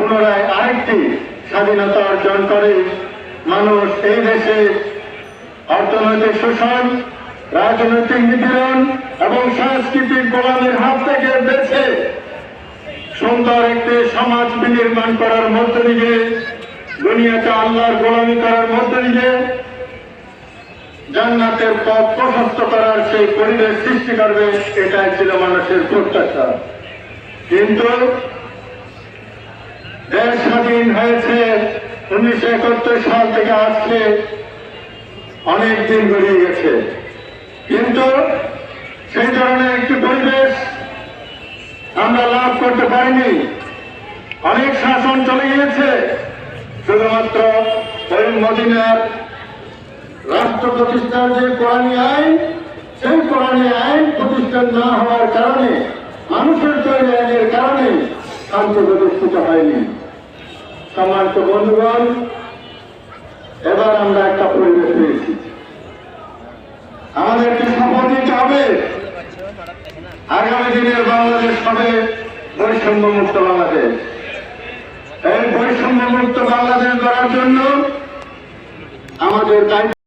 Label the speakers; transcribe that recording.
Speaker 1: পুনরায় আরেকটি স্বাধীনতা অর্জন করে মানুষ এই দেশে অর্থনৈতিক শোষণ, রাজনৈতিক নিপীড়ন এবং সাংস্কৃতিক গোলামীর হাত থেকে বেঁচে সুন্দর একটি সমাজ বিনির্মাণ করার মধ্য দিয়ে, দুনিয়াকে আল্লাহর গোলামী করার মধ্য দিয়ে জান্নাতের পথ প্রশস্ত করার সেই পরিবেশ সৃষ্টি করবে, এটাই ছিল মানুষের প্রত্যাশা। কিন্তু দেশ স্বাধীন হয়েছে 1971 সাল থেকে আজকে অনেক দিন গড়িয়ে গেছে, কিন্তু সেই ধরনের একটি পরিবেশ আমরা লাভ করতে পারিনি। অনেক শাসন চলে গিয়েছে, শুধুমাত্র ওই মদিনার রাষ্ট্র প্রতিষ্ঠার যে কোরআনী আইন, সেই কোরআনী আইন প্রতিষ্ঠা না হওয়ার কারণে, মানুষের তৈরি আইনের কারণে শান্তি প্রতিষ্ঠিত হয়নি। সম্মানিত বন্ধুগণ, এবার আমরা একটা পরিবেশ পেয়েছি, আমাদেরকে শপথ নিতে হবে আগামী দিনের বাংলাদেশ হবে বৈষম্য মুক্ত বাংলাদেশ। এই বৈষম্য মুক্ত বাংলাদেশ গড়ার জন্য আমাদের দায়িত্ব